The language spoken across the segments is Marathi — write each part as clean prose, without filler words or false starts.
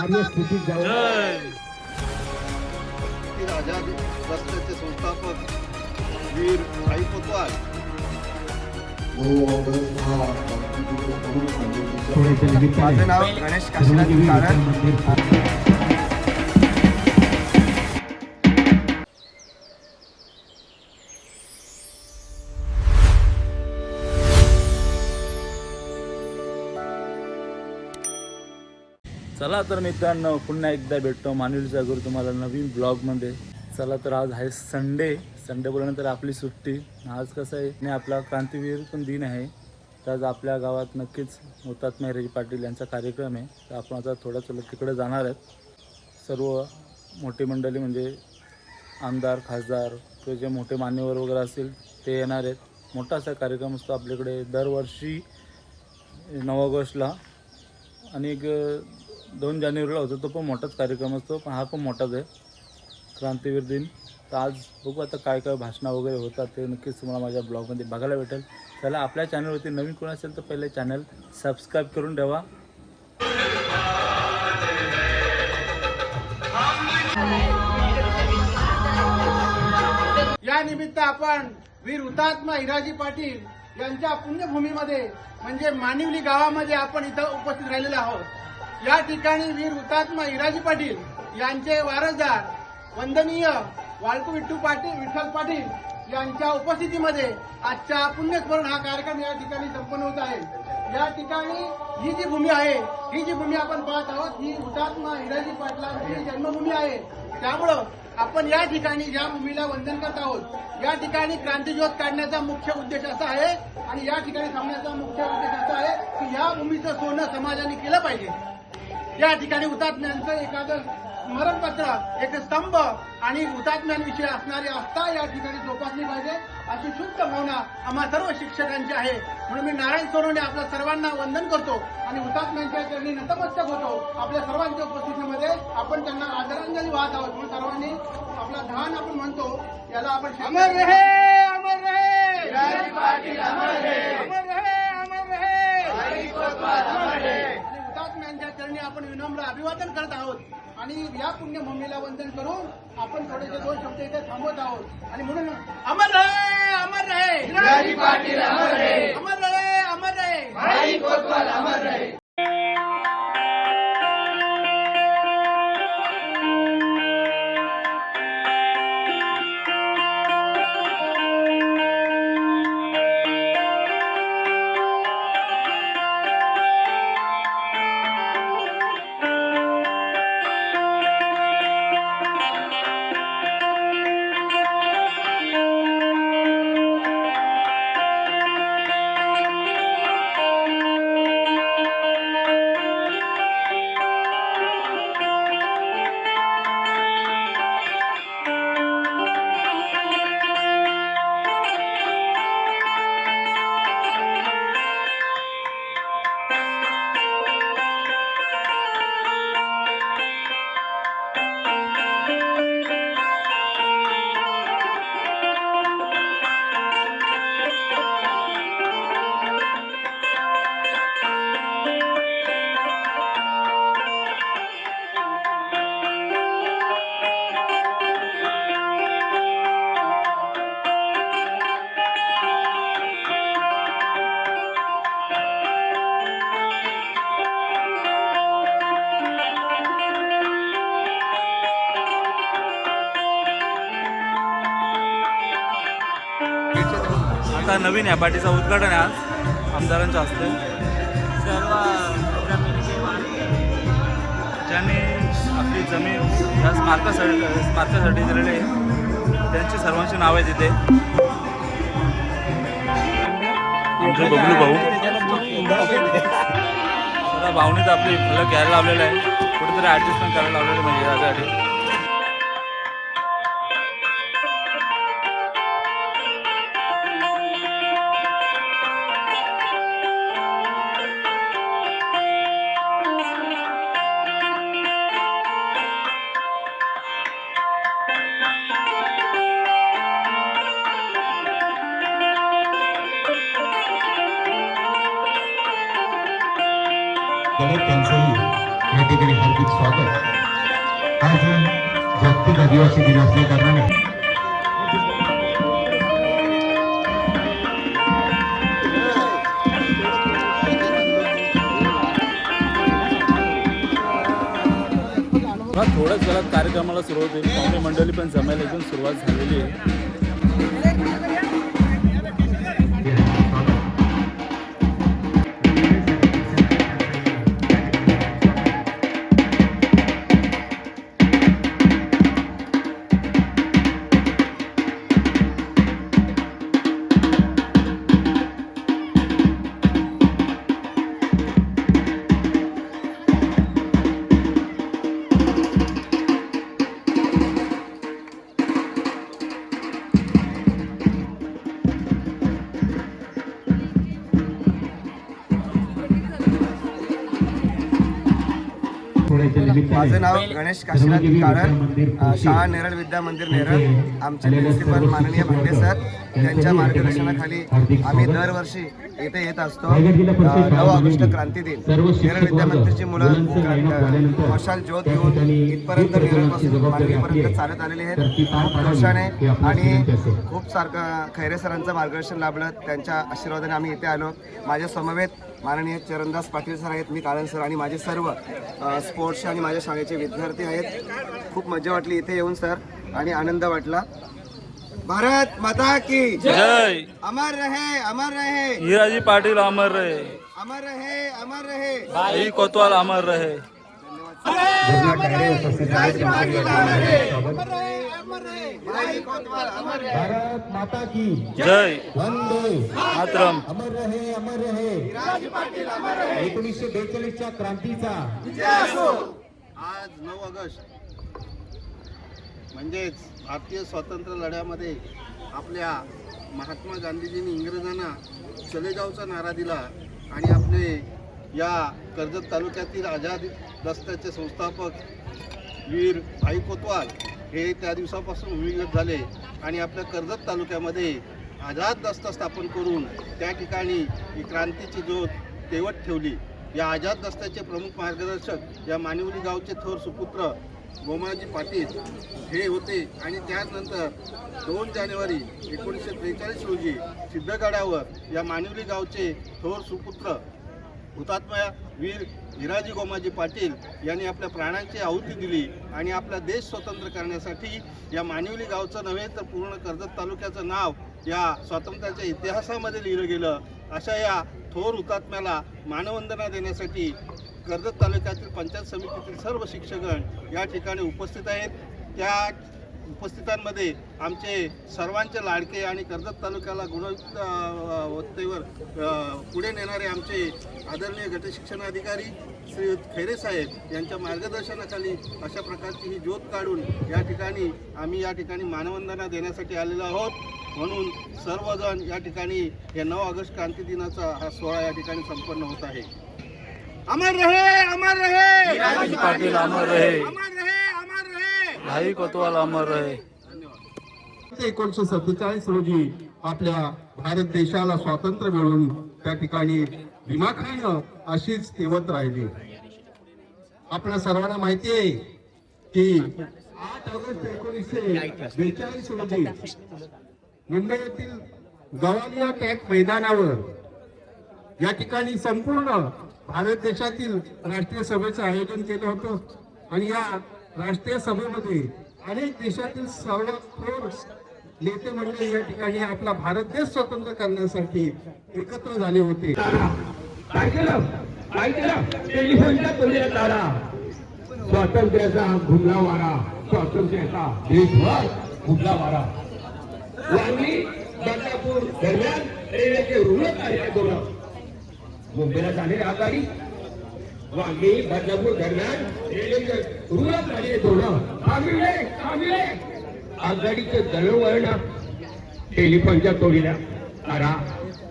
कार्यस्थितीत जाऊन आझाद ट्रस्टचे संस्थापक वीर भाई कोतवाल माझं नाव गणेश काशीनाथ कारंथ. चला तर मित्रांनो, पुन्हा एकदा भेटतो मानिवली सागर तुम्हाला नवीन ब्लॉगमध्ये. चला तर आज आहे संडे बोलल्यानंतर आपली सुट्टी. आज कसं आहे आणि आपला क्रांतीवीर पण दिन आहे, तर आज आपल्या गावात नक्कीच हुतात्मा हिराजी पाटील यांचा कार्यक्रम आहे. तर आपण आता थोडा तिकडे जाणार आहेत. सर्व मोठी मंडळी म्हणजे आमदार खासदार किंवा जे मोठे मान्यवर वगैरे असतील ते येणार आहेत. मोठा असा कार्यक्रम असतो आपल्याकडे दरवर्षी 9 ऑगस्टला आणि एक 2 जानेवारीला होतो, तो पण मोठाच कार्यक्रम असतो, पण हा पण मोठाच आहे क्रांतीवीर दिन. तर आज बघू आता काय काय भाषणं वगैरे होतात ते नक्कीच तुम्हाला माझ्या ब्लॉगमध्ये बघायला भेटेल. चला, आपल्या चॅनलवरती नवीन कोण असेल तर पहिले चॅनल सबस्क्राईब करून ठेवा. या निमित्त आपण वीर हुतात्मा हिराजी पाटील यांच्या पुण्यभूमीमध्ये म्हणजे मानिवली गावामध्ये आपण इथं उपस्थित राहिलेलो आहोत. या ठिकाणी वीर हुतात्मा हिराजी पाटील यांचे वारसदार वंदनीय वाळकू विठ्ठल पाटील यांच्या उपस्थितीमध्ये आजच्या पुण्यस्मरण हा कार्यक्रम या ठिकाणी संपन्न होत आहे. या ठिकाणी ही जी भूमी आहे, ही जी भूमी आपण पाहत आहोत, ही हुतात्मा हिराजी पाटलांची जन्मभूमी आहे. त्यामुळं आपण या ठिकाणी ज्या भूमीला वंदन करत आहोत, या ठिकाणी क्रांतिज्योत काढण्याचा मुख्य उद्देश असा आहे आणि या ठिकाणी थांबण्याचा मुख्य उद्देश असा आहे की या भूमीचं सोनं समाजाने केलं पाहिजे. या ठिकाणी हुतात्म्यांचं एखादं स्मरणपत्र, एक स्तंभ आणि हुतात्म्यांविषयी असणारी आस्था या ठिकाणी जोपासली पाहिजे, अशी शुद्ध भावना आम्हा सर्व शिक्षकांची आहे. म्हणून मी नारायण सोनवणे आपल्या सर्वांना वंदन करतो आणि हुतात्म्यांच्या चरणी नतमस्तक होतो. आपल्या सर्वांच्या उपस्थितीमध्ये आपण त्यांना आदरांजली वाहत आहोत. म्हणून सर्वांनी आपला ध्यान आपण म्हणतो, याला आपण अमर रहे, अमर रहे हिराजी पाटील, अमर रहे, अमर रहे, अमर रहे भाई कोतवाल, अमर रहे. आणि हुतात्म्यांच्या चरणी आपण विनम्र अभिवादन करत आहोत आणि या पुण्यभूमीला वंदन करून आपण थोडेसे 2 शब्द इथे थांबवत आहोत. आणि म्हणून अमर रहे हिराजी पाटील, अमर रहे, अमर रहे, अमर रहे भाई कोतवाल, अमर रहे. आता नवीन या पार्टीचं उद्घाटन आहे आज आमदारांच्या हस्ते. सर्व ज्यांनी आपली जमीन या स्मारकासाठी दिलेली आहे त्यांची सर्वांची नाव आहे तिथे. आमचे बबलू भाऊ सगळ्या भावनेत आपली फलक घ्यायला लावलेलं आहे, कुठेतरी ॲडजस्टमेंट करायला लावलेलं म्हणजे यासाठी. त्यांचंही या ठिकाणी हार्दिक स्वागत. आज जागतिक आदिवासी दिन असल्या कारणाने थोड्याच वेळात कार्यक्रमाला सुरुवात होईल. पाहुणे मंडळी पण जमायला एकदम सुरुवात झालेली आहे. माझं नाव गणेश काशीनाथ कारण शाळा नेरळ विद्या मंदिर नेरळ. आमचे प्रिन्सिपल माननीय भांडे सर यांच्या मार्गदर्शनाखाली आम्ही दरवर्षी इथे येत असतो. 9 ऑगस्ट क्रांती दिन नेरळ विद्या मंदिरची मुलं मशाल ज्योत घेऊन इथपर्यंत नेरळपासून मार्गेपर्यंत चालत आलेली आहेत. खूप जोशाने आणि खूप सारखं खैरे सरांचं मार्गदर्शन लाभलं. त्यांच्या आशीर्वादाने आम्ही इथे आलो. माझ्या समवेत माननीय चरणदास पाटील सर आहेत, मी काळन सर आणि माझे सर्व स्पोर्ट्सचे आणि माझ्या शाळेचे विद्यार्थी आहेत. खूप मजा वाटली इथे येऊन सर आणि आनंद वाटला. भारत माता की जय. अमर रहे, अमर रहे. हिराजी पाटील अमर रहे. अमर रहे, अमर रहे. भाई कोतवाल अमर रहे. भारत माता की जय. वंदे मातरम. अमर रहे, अमर रहे. 1942च्या क्रांतीचा आज 9 ऑगस्ट म्हणजेच भारतीय स्वातंत्र्य लढ्यामध्ये आपल्या महात्मा गांधीजींनी इंग्रजांना चले जाऊचा नारा दिला आणि आपले या कर्जत तालुक्यातील आझाद दस्त्याचे संस्थापक वीर भाई कोतवाल हे त्या दिवसापासून भूमिगत झाले आणि आपल्या कर्जत तालुक्यामध्ये आझाद दस्ता स्थापन करून त्या ठिकाणी ही क्रांतीची ज्योत तेवत ठेवली. या आझाद दस्त्याचे प्रमुख मार्गदर्शक या मानिवली गावचे थोर सुपुत्र गोमाजी पाटील हे होते आणि त्यानंतर 2 जानेवारी 1943 रोजी सिद्धगडावर या मानिवली गावचे थोर सुपुत्र हुतात्मा वीर हिराजी गोमाजी पाटील यांनी आपल्या प्राणांची आहुती दिली आणि आपला देश स्वतंत्र करण्यासाठी या मानिवली गावचं नव्हे तर पूर्ण कर्जत तालुक्याचं नाव या स्वातंत्र्याच्या इतिहासामध्ये लिहिलं गेलं. अशा या थोर हुतात्म्याला मानवंदना देण्यासाठी कर्जत तालुक्यातील पंचायत समितीतील सर्व शिक्षकगण या ठिकाणी उपस्थित आहेत. त्या उपस्थितांमध्ये आमचे सर्वांचे लाडके आणि कर्जत तालुक्याला गुणवत्तेवर पुढे नेणारे आमचे आदरणीय गटशिक्षणाधिकारी श्री खैरे साहेब यांच्या मार्गदर्शनाखाली अशा प्रकारची ही ज्योत काढून आम्ही या ठिकाणी मानवंदना देण्यासाठी आलेलो आहोत. म्हणून सर्वजण या ठिकाणी या 9 ऑगस्ट क्रांती दिनाचा हा सोहळा या ठिकाणी संपन्न होत आहे. अमर रहे, अमर रहे. हिराजी पाटील अमर रहे. अमर रहे, अमर रहे. भाई कोतवाल अमर रहे. 1947 रोजी आपल्या भारत देशाला स्वातंत्र्य मिळून त्या ठिकाणी भीमाखाईनं अशीच तेवत राहिली. आपल्या सर्वांना माहिती आहे की 8 ऑगस्ट 1942 रोजी मुंबई येथील गवालिया टॅंक मैदानावर या ठिकाणी संपूर्ण भारत देशातील राष्ट्रीय सभेचं आयोजन केलं होतं आणि या राष्ट्रीय सभेमध्ये अनेक देशातील सर्वात थोर नेते मंडळी या ठिकाणी आपला भारत देश स्वतंत्र करण्यासाठी एकत्र झाले होते. टेलिफोनच्या तोंडात आला स्वातंत्र्याचा घुमला वारा, स्वातंत्र्याचा देशभर घुमला वारा. वांगी बदलापूर दरम्यान रेल्वेचे रुळत आहे दोन मुंबईला झालेली आघाडी. वांगी बदलापूर दरम्यान रेल्वेचे रुळत झाले दोन आघाडीचे दळवळण टेलिफोनच्या तोडीला तारा.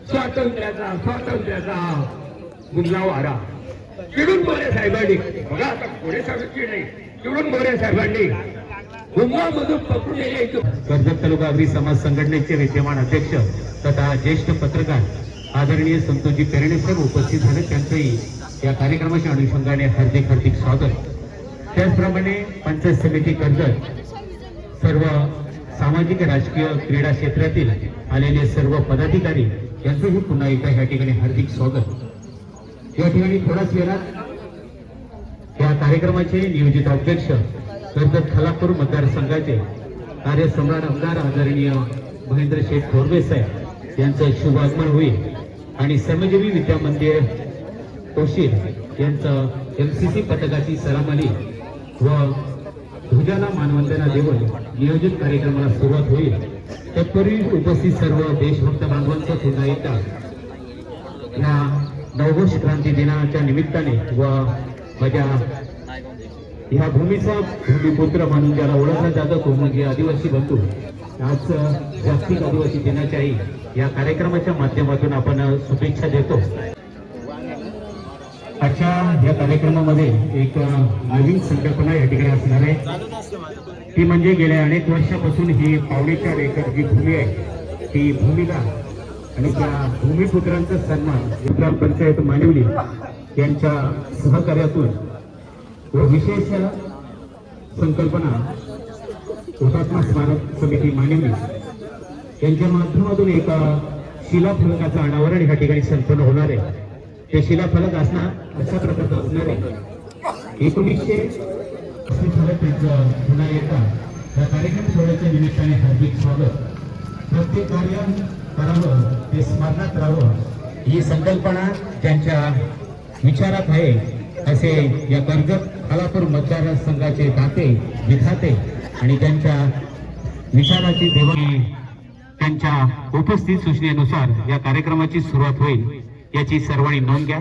स्वातंत्र्याचा गुंजला वारा. चिडून मोरे साहेबांनी बघा आता मोरे साहेबांची नाही चिडून मोरे साहेबांनी गुंगामधून पकडून नेले. कर्जत तालुका अग्री समाज संघटनेचे विद्यमान अध्यक्ष तथा ज्येष्ठ पत्रकार आदरणीय संतोषजी पेरणे साहेब उपस्थित झाले. त्यांचंही या कार्यक्रमाच्या अनुषंगाने हार्दिक हार्दिक स्वागत. त्याचप्रमाणे पंचायत समिती कर्जत, सर्व सामाजिक राजकीय क्रीडा क्षेत्रातील आलेले सर्व पदाधिकारी यांचंही पुन्हा एकदा या ठिकाणी हार्दिक स्वागत. या ठिकाणी थोड्याच वेळात या कार्यक्रमाचे नियोजित अध्यक्ष कर्जत खालापूर मतदारसंघाचे कार्यसम्राट आमदार आदरणीय महेंद्र शेठ थोरवे साहेब यांचं शुभ आगमन होईल आणि श्रमजीवी विद्या मंदिर तोशीर यांचं MCC पथकाची सलामी व ध्वजाला मानवंदना देऊन नियोजित कार्यक्रमाला सुरुवात होईल. तत्पूर्वी उपस्थित सर्व देशभक्त बांधवांचं पुन्हा एकदा या नववर्ष क्रांती दिनाच्या निमित्ताने व माझ्या ह्या भूमीचा भूमिपुत्र म्हणून ज्याला ओळखला जातो तो म्हणजे आदिवासी बंधू, आज जागतिक आदिवासी दिनाच्याही या कार्यक्रमाच्या माध्यमातून आपण शुभेच्छा देतो. आजच्या या कार्यक्रमामध्ये एक नवीन संकल्पना या ठिकाणी असणार आहे. ती म्हणजे गेल्या अनेक वर्षापासून ही 4.5 एकर जी भूमी आहे ती भूमिका आणि त्या भूमिपुत्रांचा सन्मान ग्रामपंचायत मानिवली यांच्या सहकार्यातून व विशेष संकल्पना हुतात्मा स्मारक समिती मानिवली यांच्या माध्यमातून एका शिलाफलकाचं अनावरण या ठिकाणी संपन्न होणार आहे. ते शिलाफलक असणार अशा प्रकारचं असणार आहे. 1980 पुन्हा एकदा या कार्यक्रम सोहळ्याच्या निमित्ताने हार्दिक स्वागत. प्रत्येक कार्य करावं ते स्मरणात राहावं ही संकल्पना त्यांच्या विचारात आहे असे या कर्जत खालापूर मतदारसंघाचे दाते विधाते आणि त्यांच्या विचाराची देवाणी त्यांच्या उपस्थित सूचनेनुसार या कार्यक्रमाची सुरुवात होईल याची सर्वांनी नोंद घ्या.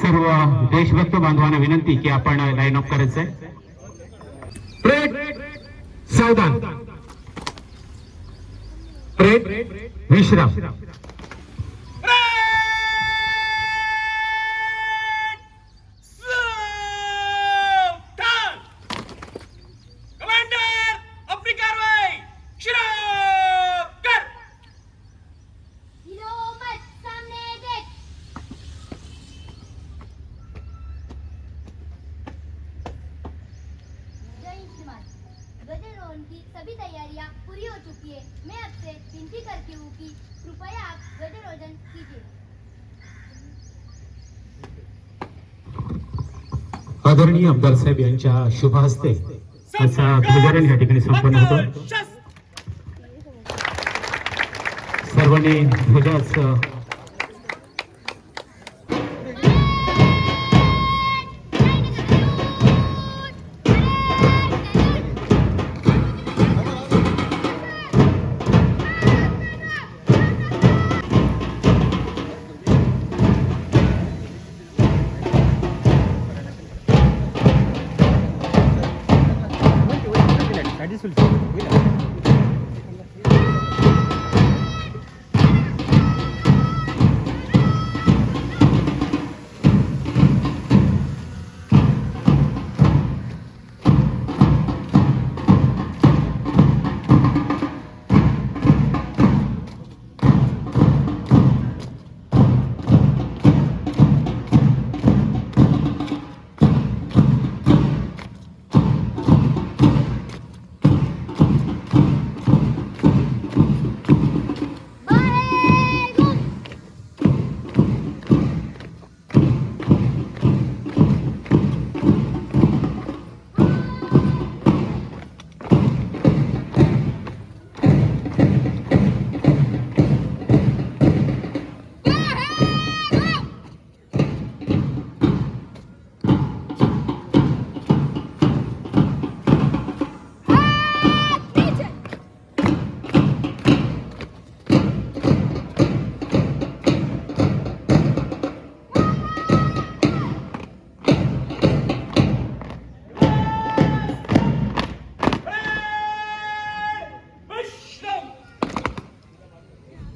सर्व देशभक्त बांधवांना विनंती की आपण लाईन अप करायचंय. परेड सावधान, परेड विश्राम. ध्वजारोहण की सभी तैयारियां पूरी हो चुकी है. मैं आपसे विनती करती हूँ कि कृपया आप ध्वजारोहण कीजिए. आदरणीय आमदार साहेब यांच्या शुभ हस्ते असा ध्वजारोहण या ठिकाणी संपन्न होतो. सर्वांनी ध्वजाच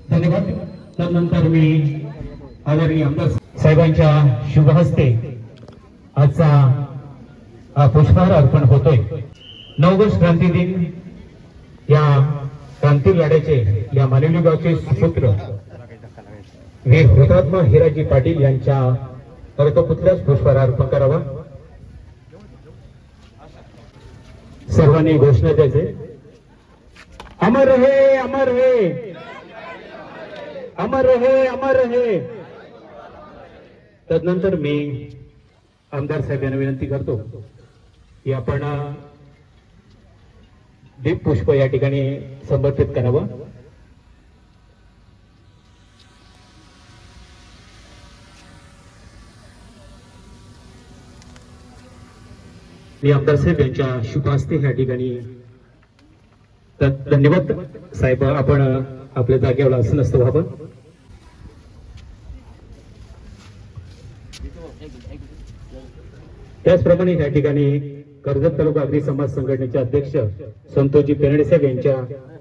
धन्यवाद. त्यानंतर मी आदरणीय आमदार साहेबांच्या शुभ हस्ते आजचा पुष्पहार अर्पण होतोय. 9 ऑगस्ट क्रांती दिन या क्रांती लढ्याचे या मानिवली गावचे सुपुत्र वीर हुतात्मा हिराजी पाटील यांच्या तर तो पुतळ्यास पुष्पहार अर्पण करावा. सर्वांनी घोषणा द्यायचे. अमर रहे, अमर रहे, अमर रहे, अमर रहे. तदनंतर मी आमदार साहेब यांना विनंती करतो की आपण दीप पुष्प या ठिकाणी समर्पित करावं. मी आमदार साहेब यांच्या शुभ हस्ते या ठिकाणी धन्यवाद साहेब. आपण आपल्या जागेवर असं नसतं व्हावं. त्याचप्रमाणे या ठिकाणी कर्जत तालुका अग्री समाज संघटनेचे अध्यक्ष संतोषजी पेरणे साहेब यांच्या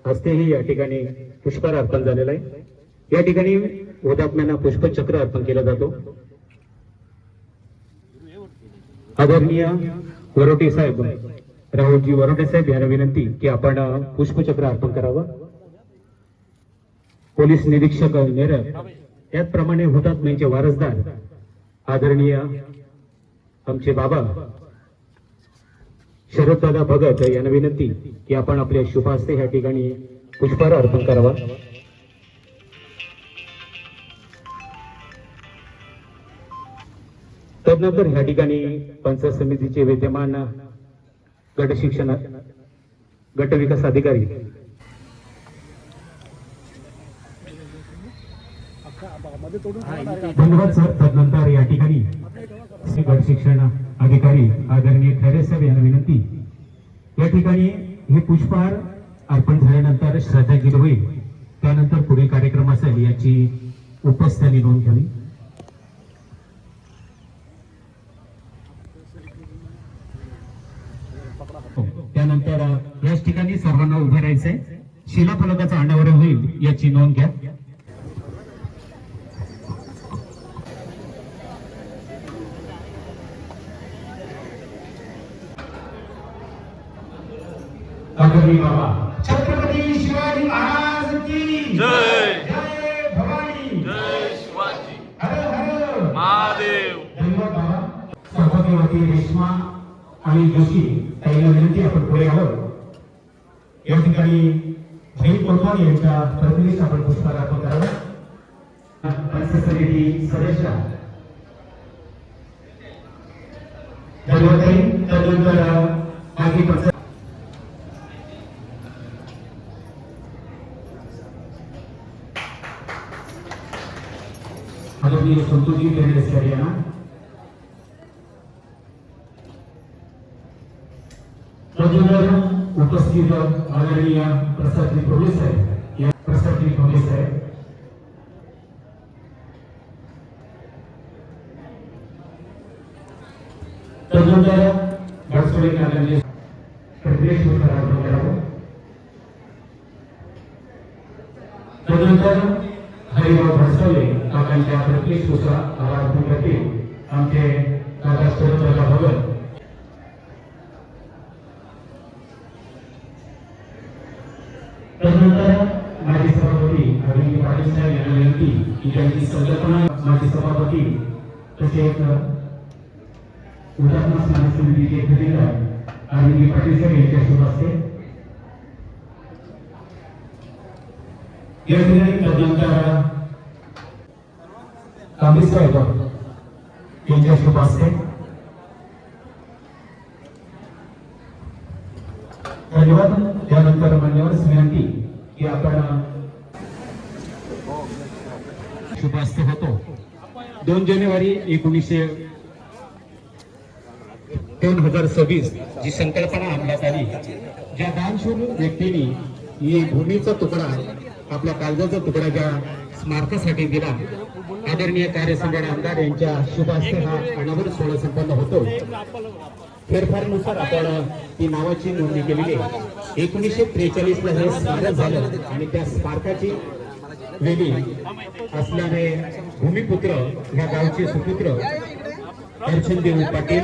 हस्तेही या ठिकाणी पुष्पहार अर्पण झालेला आहे. या ठिकाणी हुतात्म्यांना पुष्पचक्र अर्पण केला जातो. आदरणीय वरोटे साहेब, राहुलजी वरोटे साहेब यांना विनंती की आपण पुष्पचक्र अर्पण करावं. पोलीस निरीक्षक नेरळ, त्याचप्रमाणे हुतात्म्यांचे वारसदार आदरणीय आमचे बाबा शरददादा भगत यांना विनंती की आपण आपल्या शुभ हस्ते या ठिकाणी पुष्पहार अर्पण करावा. तदनंतर या ठिकाणी पंचायत समितीचे विद्यमान गट शिक्षण गट विकास अधिकारी धन्यवाद सर. तदनंतर या ठिकाणी गट शिक्षण अधिकारी आदरणीय खैरे साहेब यांना विनंती, या ठिकाणी हे पुष्पहार अर्पण झाल्यानंतर श्रद्धांजली होईल. त्यानंतर पुढील कार्यक्रम असेल याची उपस्थिती नोंद घ्यावी. त्यानंतर याच ठिकाणी सर्वांना उभे राहायचंय. शिलाफलकाचा अनावरण होईल याची नोंद घ्या. आदरणीय बाबा छत्रपती शिवाजी महाराज की जय. जय भवानी, जय शिवाजी, हर हर महादेव. धन्यवाद बाबा. सभागृहातील रेश्मा आणि जोशी ताईला विनंती आपण पुढे यावं. या ठिकाणी भैर कोतवाल यांच्या प्रतिनिधीस आपण पुष्पहार अर्पण करावं. पंचायत समिती सदस्य धन्यवाद ताई. त्यानंतर माजी पंचायत आदरणीय संतोषजी पेरणे साहेब यांना, उपस्थित आदरणीय प्रसादजी प्रभू साहेब, प्रसादजी प्रभू साहेब, तदनंतर घाटसोळे कार्यालय प्रदेश करावं. तदनंतर हरिभाऊ घाटसोळे काकांच्या प्रत्येक सुसा आवाज करतील आमचे काका शरददादा भगत. तदनंतर माजी सभापती अरविंद पाटील साहेब यांना विनंती की त्यांची संकल्पना माजी सभापती तसेच हुतात्मा स्मारक समितीचे खजिनदार अरविंद पाटील साहेब यांच्या शुभ हस्ते या ठिकाणी. तदनंतर कांबळे साहेब यांच्या शुभ हस्ते. धन्यवाद. त्यानंतर मान्यवर विनंती की आपण शुभ हस्ते होतो. 2 जानेवारी 2026 जी संकल्पना अंमलात आली, ज्या दानशूर व्यक्तींनी ही भूमीचा तुकडा आपल्या काळजाचा तुकडा ज्या स्मारकासाठी दिला, आदरणीय कार्यसम्राट आमदार यांच्या शुभ हस्ते हा अनावर सोहळा संपन्न होतो. फेरफारनुसार आपण ती नावाची नोंदणी केलेली आहे. 1943 ला हे स्मारक झालं आणि त्या स्मारकाची वेली असल्याने भूमिपुत्र ह्या गावचे सुपुत्र अर्चनदेव पाटील,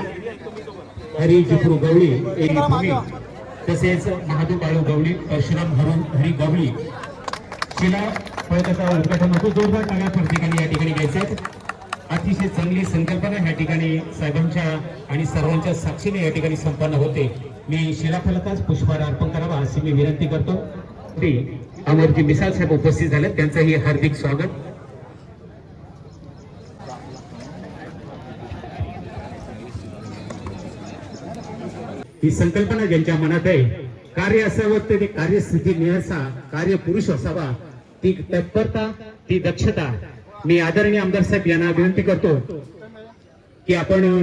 हरी जिफरू गवळी एरी भूमी, तसेच महादेव बाळू गवळी, परशुराम हरी गवळी शिला फलकाचा उद्घाटन होतो. जोरदार टाळ्या प्रत्येकाने या ठिकाणी घ्यायचे. अतिशय चांगली संकल्पना या ठिकाणी साहेबांच्या आणि सर्वांच्या साक्षीने या ठिकाणी संपन्न होते. मी शिलाफलकास पुष्पहार अर्पण करावा अशी मी विनंती करतो. श्री अमरजी मिसाळ साहेब उपस्थित झाले, त्यांचंही हार्दिक स्वागत. ही संकल्पना ज्यांच्या मनात आहे, कार्य असावं ते कार्यस्थिती निळसा, कार्य पुरुष असावा, ती तत्परता, ती दक्षता. मी आदरणीय आमदार साहेब यांना विनंती करतो की आपण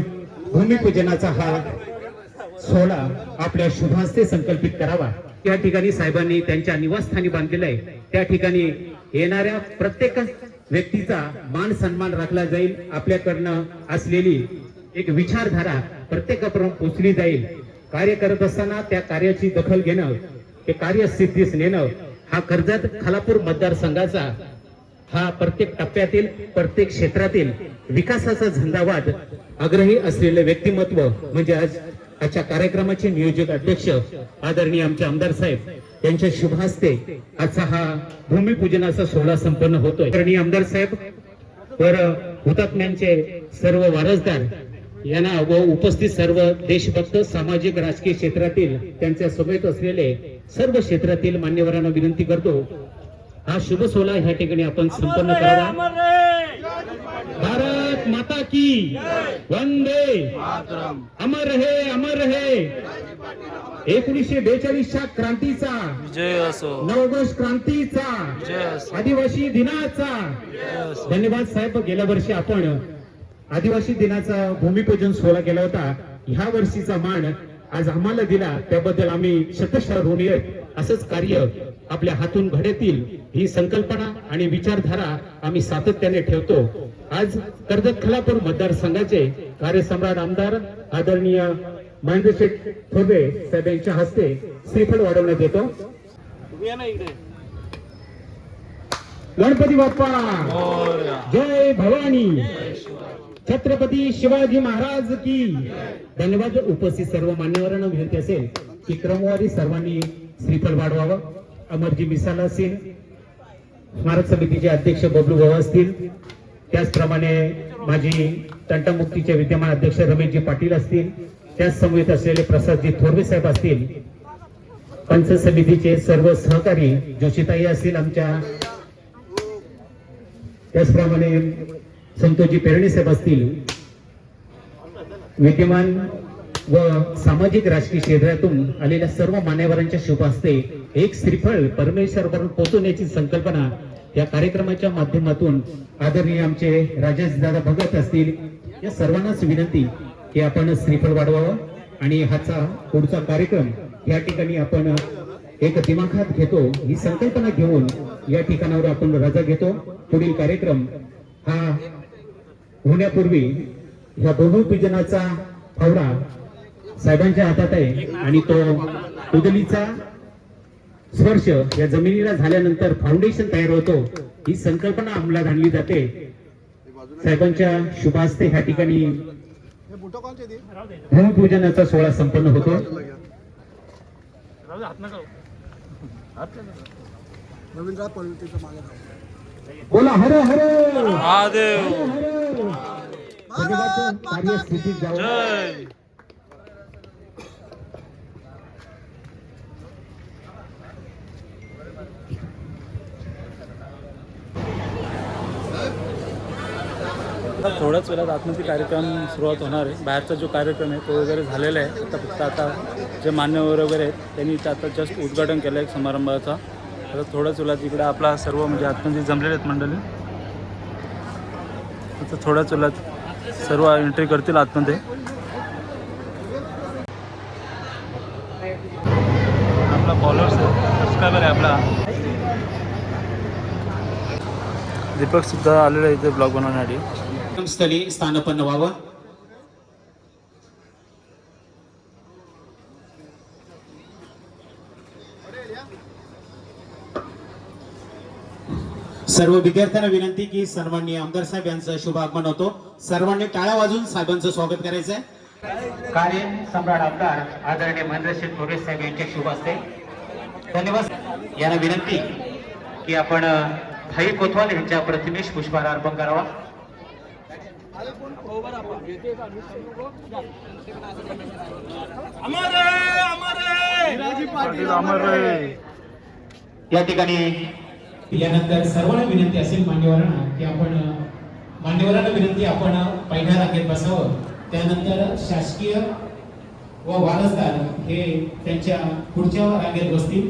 भूमिपूजनाचा हा सोहळा आपल्या शुभास्ते संकल्पित करावा. त्या ठिकाणी साहेबांनी त्यांच्या निवासस्थानी बांधलेलं आहे, त्या ठिकाणी येणाऱ्या प्रत्येक व्यक्तीचा मान सन्मान राखला जाईल. आपल्याकडनं असलेली एक विचारधारा प्रत्येकापर्यंत पोहोचली जाईल. कार्य करत असताना त्या कार्याची दखल घेणं, ते कार्य सिद्धीस नेणं, हा कर्जत खालापूर मतदारसंघाचा हा प्रत्येक टप्प्यातील प्रत्येक क्षेत्रातील विकासाचा झंझावात आग्रही असलेले व्यक्तिमत्व म्हणजे आजच्या कार्यक्रमाचे नियोजक अध्यक्ष आदरणीय आमचे आमदार साहेब यांच्या शुभ हस्ते आजचा हा भूमिपूजनाचा सोहळा संपन्न होतोय. आदरणीय आमदार साहेब वर हुतात्म्यांचे सर्व वारसदार यांना व उपस्थित सर्व देशभक्त सामाजिक राजकीय क्षेत्रातील त्यांच्या समेत असलेले सर्व क्षेत्रातील मान्यवरांना विनंती करतो, हा शुभ सोहळा ह्या ठिकाणी आपण संपन्न करावा. भारत माता की वंदे अमर रहे, अमर रहे. 1942च्या क्रांतीचा विजय असो, नवोगोष क्रांतीचा, विजय असो, आदिवासी दिनाचा. धन्यवाद साहेब. गेल्या वर्षी आपण आदिवासी दिनाचा भूमिपूजन सोहळा केला होता. ह्या वर्षीचा मान आज आम्हाला दिला, त्याबद्दल आम्ही शतशः ऋणी आहेत. असंच कार्य आपल्या हातून घडतील ही संकल्पना आणि विचारधारा आम्ही सातत्याने ठेवतो. आज कर्जत खालापूर मतदारसंघाचे कार्यसम्राट आमदार आदरणीय महेंद्रशेठ थोरवे साहेब यांच्या हस्ते श्रीफळ वाढवण्यात येतो. गणपती बाप्पा जय भवानी, छत्रपती शिवाजी महाराज की. धन्यवाद. उपस्थित सर्व मान्यवरांना विनंती असेल की क्रमवारी सर्वांनी श्रीफळ वाढवावं. अमरजी मिसाळ असतील, स्मारक समितीचे अध्यक्ष बबलू भाऊ असतील, त्याचप्रमाणे माजी तंटामुक्तीचे विद्यमान अध्यक्ष रमेशजी पाटील असतील, त्याच समवेत असलेले प्रसादजी थोरवे साहेब असतील, पंच समितीचे सर्व सहकारी जोशीताई असतील आमच्या, त्याचप्रमाणे संतोषजी पेरणे साहेब असतील, विद्यमान व सामाजिक राजकीय क्षेत्रातून आलेल्या सर्व मान्यवरांच्या शुभ हस्ते एक श्रीफळ परमेश्वरापर्यंत पोहोचवण्याची संकल्पना या कार्यक्रमाच्या माध्यमातून आदरणीय आमचे राजेश दादा भगत असतील, या सर्वांनाच विनंती की आपण श्रीफळ वाढवावं आणि हाचा पुढचा कार्यक्रम या ठिकाणी आपण एक दिमाखात घेतो. ही संकल्पना घेऊन या ठिकाणावर आपण रजा घेतो. पुढील कार्यक्रम हा होण्यापूर्वी ह्या भूमिपूजनाचा फावडा साहेबांच्या हातात आहे आणि तो उदलीचा स्पर्श या जमिनीला झाल्यानंतर फाउंडेशन तयार होतो. ही संकल्पना अंमलात आणली जाते. साहेबांच्या शुभ हस्ते ह्या ठिकाणी भूमिपूजनाचा सोहळा संपन्न होतो. बोला हर हर महादेव कार्यस्थितीत जाऊ. जय. थोड्याच वेळात आतमध्ये कार्यक्रम सुरुवात होणार आहे. बाहेरचा जो कार्यक्रम आहे तो वगैरे झालेला आहे. आता फक्त आता जे मान्यवर वगैरे आहेत त्यांनी आता जस्ट उद्घाटन केलं आहे समारंभाचा. आता थोड्याच वेळात इकडे आपला सर्व म्हणजे आतमध्ये जमलेले आहेत मंडळी. आता थोड्याच वेळात सर्व एंट्री करतील आतमध्ये. आपला फॉलोअर्स सबस्क्रायबर आहे आपला दीपक सुद्धा आलेला आहे इथे ब्लॉग बनवण्यासाठी. स्थळी स्थानपन्न व्हावं. सर्व विद्यार्थ्यांना विनंती की सर्वांनी आमदार साहेब यांचं शुभ आगमन होतो. सर्वांनी टाळ्या वाजवून साहेबांचं स्वागत करायचं आहे. कार्य सम्राट आमदार आदरणीय महेंद्रशेठ थोरवे साहेब यांच्या शुभ हस्ते. धन्यवाद. यांना विनंती की आपण भाई कोतवाल यांच्या प्रतिमेस पुष्पहार अर्पण करावा. या ठिकाणी यानंतर सर्वांना विनंती असेल मान्यवरांना की मान्यवरांना विनंती आपण पहिल्या रांगेत बसावं. त्यानंतर शासकीय व वारसदार हे त्यांच्या पुढच्या रांगेत बसतील.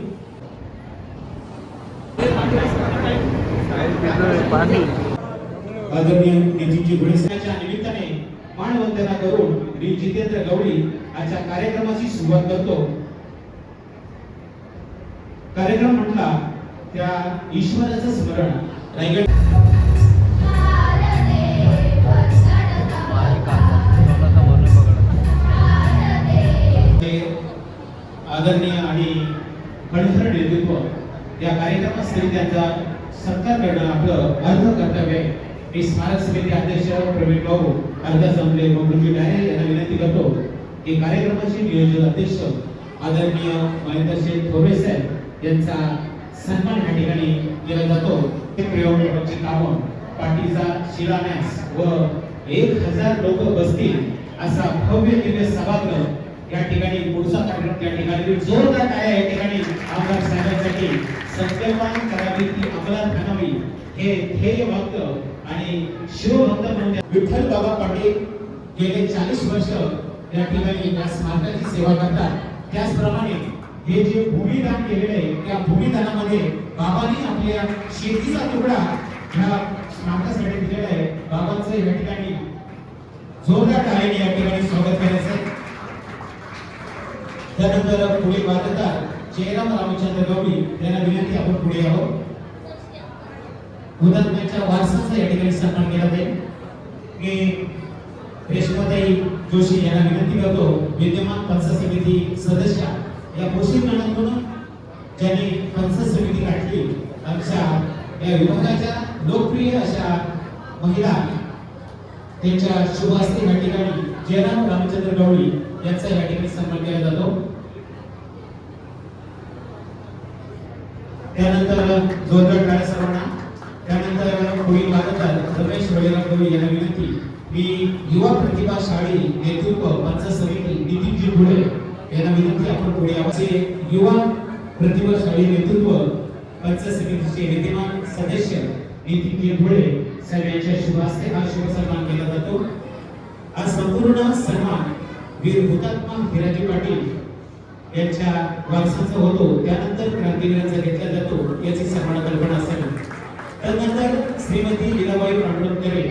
आदरणीय नितीनजी घोडेसरांच्या निमित्ताने मानवंदना करून मी जितेंद्र गवळी आजच्या कार्यक्रमाची सुरुवात करतो. कार्यक्रम म्हटला त्या ईश्वराचं स्मरण रायगड आदरणीय आणि खडखड नेतृत्व या कार्यक्रमासाठी त्यांचा सत्कार करणं आपलं अर्ध कर्तव्य आहे. मी स्मारक समिती अध्यक्ष प्रवीण भाऊ अर्धा जमले मंगळजी डायरे यांना विनंती करतो की कार्यक्रमाचे नियोजन अध्यक्ष आदरणीय महेंद्रशेठ थोरवे साहेब यांचा सन्मान या ठिकाणी केला जातो. प्रयोगाची कामं पाठीचा शिलान्यास व 1000 लोक बसतील असा भव्य दिव्य सभागृह या ठिकाणी पुढचा कार्यक्रम त्या ठिकाणी जोरदार टाळ्या या ठिकाणी आमदार साहेबांसाठी संकल्पना करावी ती अंमलात आणावी हे ध्येय वाक्य आणि शिवभक्त म्हणून विठ्ठल बाबा पाटील गेले 40 वर्ष या ठिकाणी या स्मारकाची सेवा करतात. त्याचप्रमाणे हे जे भूमिदान केलेले आहे त्या भूमिदानामध्ये बाबांनी आपल्या शेतीचा तुकडा ह्या स्मारकासाठी दिलेला आहे. बाबांचं या ठिकाणी जोरदार टाळ्याने या ठिकाणी स्वागत करायचं आहे. त्यानंतर पुढे वादकदार जयराम रामचंद्र गवळी यांना विनंती आपण पुढे यावं. हुतात्म्याच्या वारसाचा या ठिकाणी सन्मान केला जाईल. मी रेश्माताई जोशी यांना विनंती करतो विद्यमान पंचायत समिती सदस्य या पोषित म्हणून ज्यांनी पंचायत समिती काढली आमच्या या विभागाच्या लोकप्रिय अशा महिला त्यांच्या शुभ हस्ते या ठिकाणी जयराम रामचंद्र गवळी यांचा या ठिकाणी सन्मान केला जातो. त्यानंतर जोरदार टाळ्या सर्वांना. त्यानंतर पुढील वादकदार रमेश वडेराव गवळी यांना विनंती मी युवा प्रतिभाशाळी नेतृत्व पंचायत समिती नितीनजी घोडे यांना विनंती आपण पुढे यावं. युवा प्रतिभाशाळी नेतृत्व पंचायत समितीचे विद्यमान सदस्य नितीनजी घोडे साहेब यांच्या शुभ हस्ते हा शुभ सन्मान केला जातो. आज संपूर्ण सन्मान वीर हुतात्मा हिराजी पाटील यांच्या वारसाचा होतो. त्यानंतर क्रांतिवीरांचा घेतला जातो याची सर्वांना कल्पना असावी. त्यानंतर श्रीमती लीलाबाई पांडुरंगरे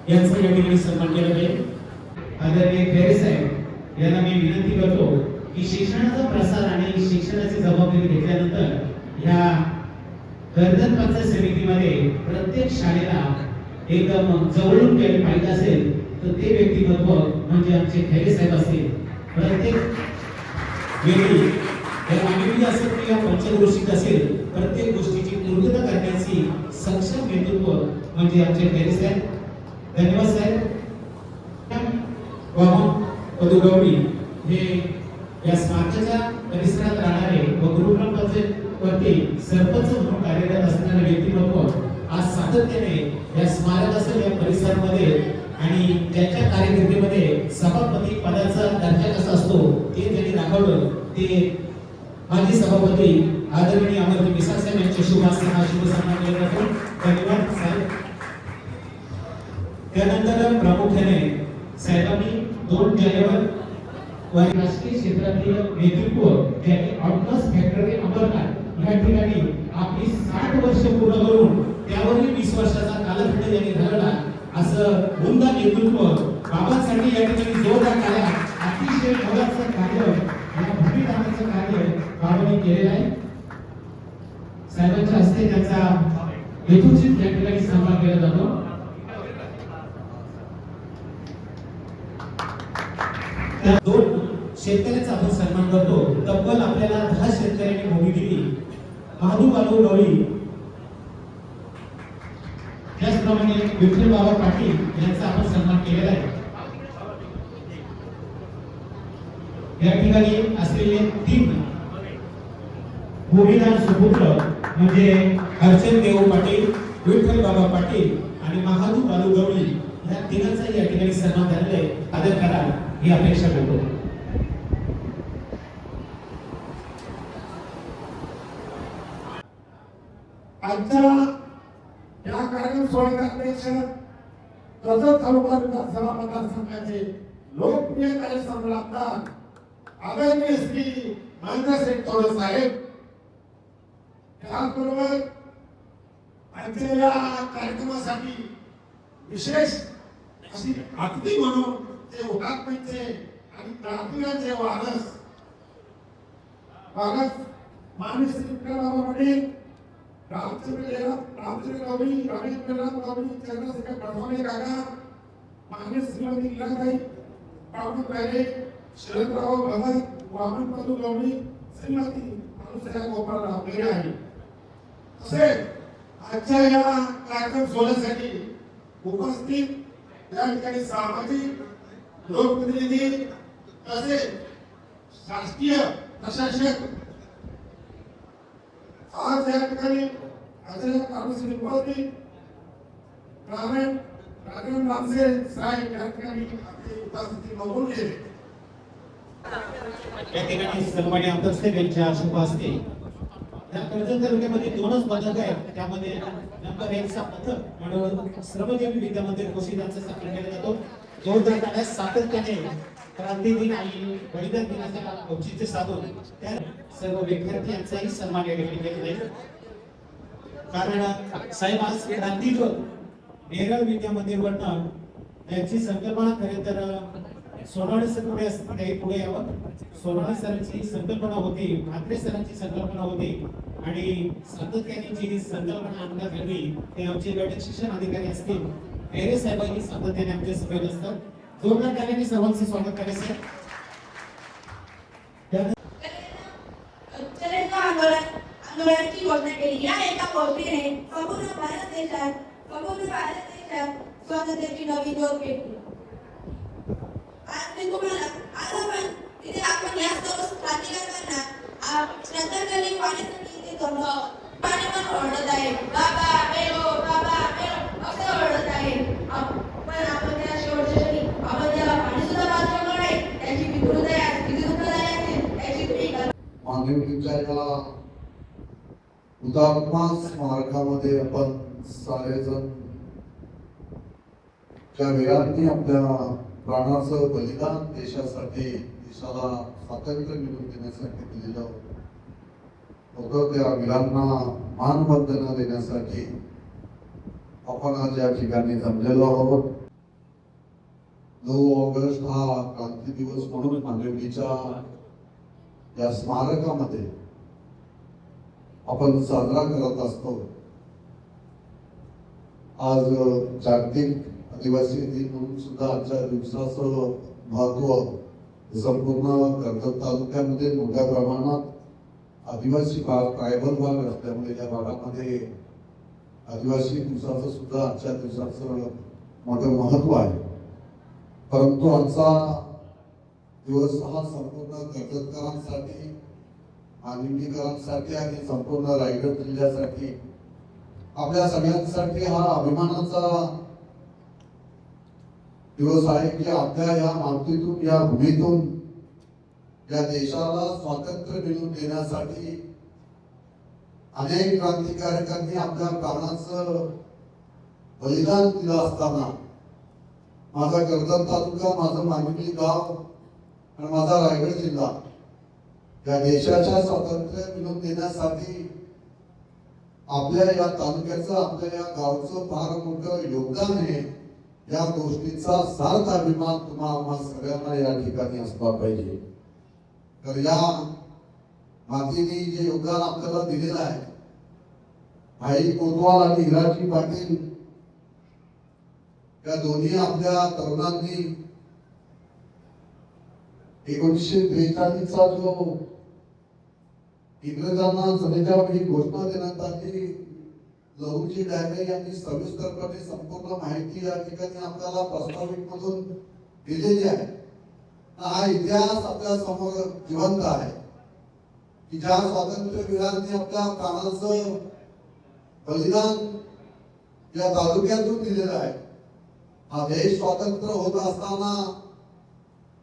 यांचा या ठिकाणी सन्मान केला जाईल. आदरणीय खैरे साहेब यांना मी विनंती करतो की शिक्षणाचा प्रसार आणि शिक्षणाची जबाबदारी घेतल्यानंतर ह्या कर्जत पंचायत समितीमध्ये प्रत्येक शाळेला एकदम जवळून घ्यायला पाहिजे असेल तर ते व्यक्तिमत्व म्हणजे आमचे खैरे साहेब असतील. प्रत्येक वेळी मानवी असेल किंवा पंचक्रोशीत असेल प्रत्येक गोष्टीची पूर्तता करण्याची सक्षम नेतृत्व म्हणजे आमचे खैरे साहेब. धन्यवाद साहेब. वामन पदुगवळी हे या स्मारकाच्या परिसरात राहणारे व गुरुकुल पंचायतवरती सरपंच म्हणून कार्यरत असणारे व्यक्तिमत्व आज सातत्याने या स्मारक असेल या परिसरामध्ये आणि ज्यांच्या कारकिर्दीमध्ये सभापती पदाचा दर्जा कसा असतो ते त्यांनी दाखवलं. ते माजी सभापती आदरणीय अमरजी मिसाळ साहेब यांच्या शुभ हस्ते हा शुभ सन्मान केला जातो. धन्यवाद साहेब. त्यानंतर प्रामुख्याने साहेबांनी 2 जानेवारी राष्ट्रीय क्षेत्रातील नेतृत्व ज्यांनी ऑटोनॉमस फॅक्टरी अंबरनाथ या ठिकाणी आपली 60 वर्ष पूर्ण करून त्यावरही 20 वर्षाचा कालखंड त्यांनी घालवला असं उमदा नेतृत्व बाबांसाठी या ठिकाणी जोरदार टाळ्या. अतिशय मोलाचं कार्य या भूमिदानाचं कार्य बाबांनी केलेलं आहे. साहेबांच्या हस्ते त्यांचा यथोचित या ठिकाणी सन्मान केला जातो. त्या 2 शेतकऱ्यांचा आपण सन्मान करतो. तब्बल आपल्याला 10 शेतकऱ्यांनी भूमी दिली. महादू गवळी त्याचप्रमाणे विठ्ठल बाबा पाटील यांचा आपण सन्मान केलेला आहे. या ठिकाणी असलेले 3 भूमिदान सुपुत्र म्हणजे अर्चन देव पाटील, विठ्ठल बाबा पाटील आणि महादू गवळी त्या तिघांचाही या ठिकाणी सन्मान झालेला आहे. आदर करा ही अपेक्षा करतो. आजच्या या कार्यक्रम सोहळ्याचे अध्यक्ष कर्जत तालुका विधानसभा मतदारसंघाचे लोकप्रिय कार्यसंघात आदरणीय श्री महेंद्रसिंग तोडे साहेब, त्याचबरोबर आजच्या या कार्यक्रमासाठी विशेष अशी अतिथी म्हणून ते हुतात्म्यांचे आणि क्रांतिवीरांचे वारस माननीय श्री विक्रमराव पाटील, रामचंद्र गवळी, रमेश गवळी, चंद्रशेखर प्रधाने काका, माननीय श्रीमती लीलाताई पावडू पॅरे, शरदराव भगत, वामन मधू गवळी, श्रीमती अनुसया गोपाळराव वगैरे आहे. तसेच आजच्या या कार्यक्रम सोहळ्यासाठी उपस्थित या ठिकाणी सामाजिक लोकप्रतिनिधी तसेच शासकीय प्रशासक आज या ठिकाणी आजच्या कार्यक्रमासाठी उपस्थित राजन रामसे साहेब या ठिकाणी आपली उपस्थिती नोंदवून केली. या ठिकाणी सन्मान्य आमदार यांच्या शुभ हस्ते या कर्जत तालुक्यामध्ये 2च पदक आहेत. त्यामध्ये नंबर 1 चा पदक म्हणून श्रमजीवी विद्या मंदिर कुशीदांचा सन्मान केला जातो. जोरदार ताळ्या सातत्याने क्रांती दिन आणि बलिदान दिनाच्या औचित्य साधून त्या सर्व विद्यार्थ्यांचाही सन्मान या ठिकाणी केला जाईल. कारण साहेब आज क्रांती जो नेरळ विद्या मंदिरवरनं त्यांची संकल्पना खरे तर सोनवणे सर पुढे यावं. सोनवणे सरांची संकल्पना होती, म्हात्रे सरांची संकल्पना होती आणि सातत्याने जी संकल्पना अंमलात आणली ते आमचे गट शिक्षण अधिकारी असतील, पेरे साहेबांनी सातत्याने आमच्या सभेत असतात. जोरदार तालीने सर्वांचे स्वागत करायचं. आंदोलनाची घोषणा केली. या एका पोस्टीने संपूर्ण भारत देशात स्वातंत्र्याची नवी ज्योत पेटली. आज आपण या सर्व क्रांतिकारकांना श्रद्धांजली वाहण्यासाठी इथे जमलो आहोत. पाणी पण ओरडत आहे, बाबा मेलो, बाबा मेलो असं ओरडत आहे. पण आपण त्या शेवटच्या क्षणी आपण त्याला पाणी सुद्धा वाचवलं नाही. त्याची विकृत आहे, किती दुःखदायी असेल त्याची तुम्ही मानवतेच्या या हुतात्मा स्मारकामध्ये आपण सारेजण ज्या वीरांनी आपल्या प्राणाचं बलिदान देशासाठी, देशाला स्वातंत्र्य मिळवून देण्यासाठी दिलेलं होतं, त्या वीरांना मानवंदना देण्यासाठी आपण आज या ठिकाणी जमलेलो आहोत. 9 ऑगस्ट हा क्रांती दिवस म्हणून मानवतेच्या या स्मारकामध्ये आपण साजरा करत असतो. आज जागतिक आदिवासी दिन म्हणून सुद्धा आजच्या दिवसाचं महत्व संपूर्ण कर्जत तालुक्यामध्ये मोठ्या प्रमाणात आदिवासी भाग, ट्रायबल भाग असल्यामुळे या भागामध्ये आदिवासी दिवसाचं सुद्धा आजच्या दिवसाचं मोठं महत्व आहे. परंतु आजचा दिवस हा संपूर्ण कर्जतकरांसाठी, मानिवलीकरांसाठी आणि संपूर्ण रायगड जिल्ह्यासाठी, आपल्या सगळ्यांसाठी हा अभिमानाचा दिवस आहे की आपल्या या मातीतून, या भूमीतून या देशाला स्वातंत्र्य मिळवून देण्यासाठी अनेक क्रांतिकारकांनी आपल्या प्राणाचं बलिदान दिलं असताना माझा कर्जत तालुका, माझं मानिवली गाव आणि माझा रायगड जिल्हा या देशाच्या स्वातंत्र्य मिळवून देण्यासाठी आपल्या या तालुक्याचं, आपल्या या गावचं फार मोठं योगदान आहे. या गोष्टीचा सार्थ अभिमान तुम्हा सगळ्यांना या ठिकाणी असला पाहिजे. तर या मातीने जे योगदान आपल्याला दिलेलं आहे, भाई कोतवाल आणि हिराजी पाटील या दोन्ही आपल्या तरुणांनी 1943चा जो इंग्रजांना जमेच्या वेळी घोषणा देण्यात आली, लहूजी डायरे यांनी सविस्तरपणे संपूर्ण माहिती या ठिकाणी आपल्याला प्रास्ताविक मधून दिलेली आहे. हा इतिहास आपल्या समोर जिवंत आहे की ज्या स्वातंत्र्यवीरांनी आपल्या प्राणाचं बलिदान या तालुक्यातून दिलेलं आहे, हा देश स्वतंत्र होत असताना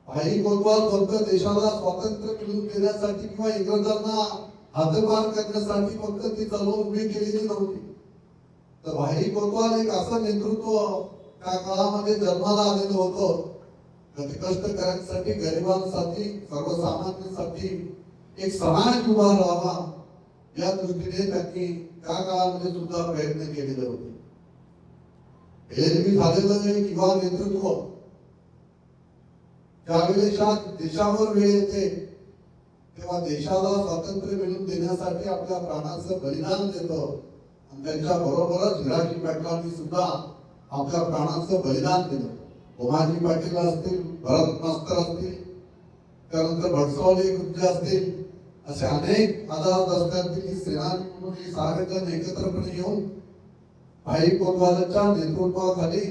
भाई कोतवाल फक्त देशाला स्वातंत्र्य मिळवून देण्यासाठी किंवा इंग्रजांना हद्दपार करण्यासाठी फक्त ती चळवळ उभी केलेली नव्हती. तर भाई कोतवाल एक असं नेतृत्व त्या काळामध्ये जन्माला आलेलं होतं. कष्टकऱ्यांसाठी, गरिबांसाठी, सर्वसामान्यांसाठी एक समाज उभा राहावा या दृष्टीने त्यांनी त्या काळामध्ये सुद्धा प्रयत्न केलेले होते. एलबी झालेलं एक युवा नेतृत्व ज्यावेळेला देशावर वेळ येते तेव्हा देशाला स्वातंत्र्य मिळवून देण्यासाठी आपल्या प्राणाचं बलिदान देतं. आणि त्यांच्या बरोबरच हिराजी पाटलांनी सुद्धा आपल्या प्राणाचं बलिदान दिलं. उमाजी पाटील असतील, भरत मास्तर असतील, त्यानंतर भटसावले गुज्जे असतील, असे अनेक आझाद रस्त्यातील सेनानी म्हणून हे सारेजण एकत्रपणे येऊन भाई कोतवालच्या नेतृत्वाखाली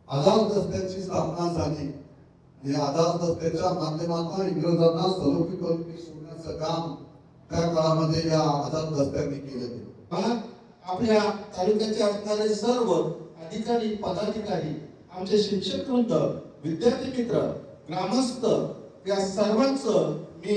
आझाद रस्त्याची स्थापना झाली. या आझाद रस्त्याच्या माध्यमातून इंग्रजांना सलोखी सोडण्याचं काम त्या काळामध्ये या आझाद रस्त्यांनी केलं. आपल्या तालुक्याचे असणारे सर्व अधिकारी, पदाधिकारी, आमचे शिक्षक वृंद, विद्यार्थी मित्र, ग्रामस्थ या सर्वांचं मी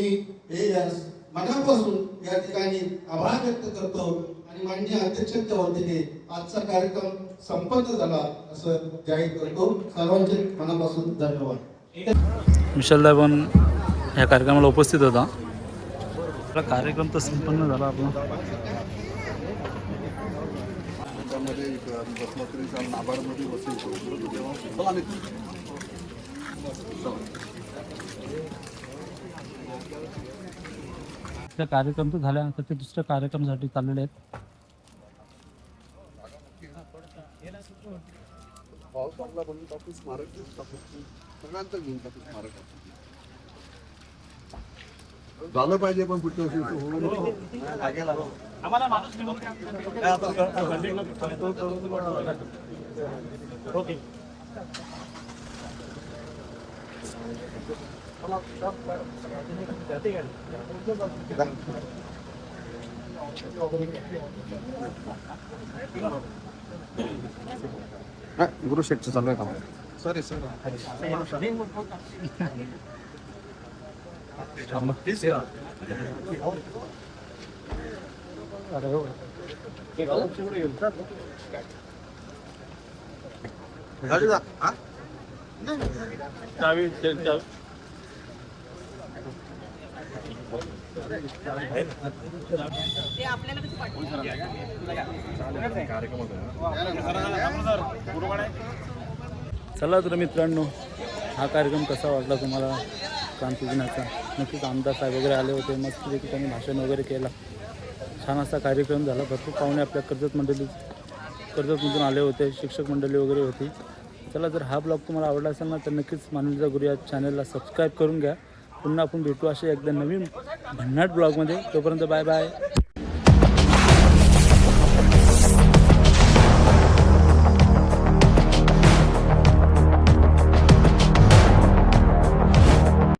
मनापासून या ठिकाणी आभार व्यक्त करतो आणि माननीय अध्यक्षांच्या वतीने आजचा कार्यक्रम संपन्न झाला असं जाहीर करतो. सर्वांचे मनापासून धन्यवाद. विशालदा पण या कार्यक्रमाला उपस्थित होता. आपला कार्यक्रम तर संपन्न झाला आपला. त्या कार्यक्रम तर झाल्या, आता ते दुसऱ्या कार्यक्रमासाठी चाललेले आहेत. झालं पाहिजे पण पुढच्या गुरु शेठचं चालू आहे काम. Sorry sir. चला तर मित्रांनो, हा कार्यक्रम कसा वाटला तुम्हाला क्रांती दिनाचा? नक्कीच आमदार साहेब वगैरे आले होते, मस्तपैकी त्यांनी भाषण वगैरे केला. छान असा कार्यक्रम झाला. भरपूर पाहुणे आपल्या कर्जतमधून आले होते, शिक्षक मंडळी वगैरे होती. चला, जर हा ब्लॉग तुम्हाला आवडला असेल ना तर नक्कीच मानुलीचा गुरु या चॅनलला सबस्क्राईब करून घ्या. पुन्हा आपण भेटू असे एकदा नवीन भन्नाट ब्लॉगमध्ये. तोपर्यंत बाय बाय.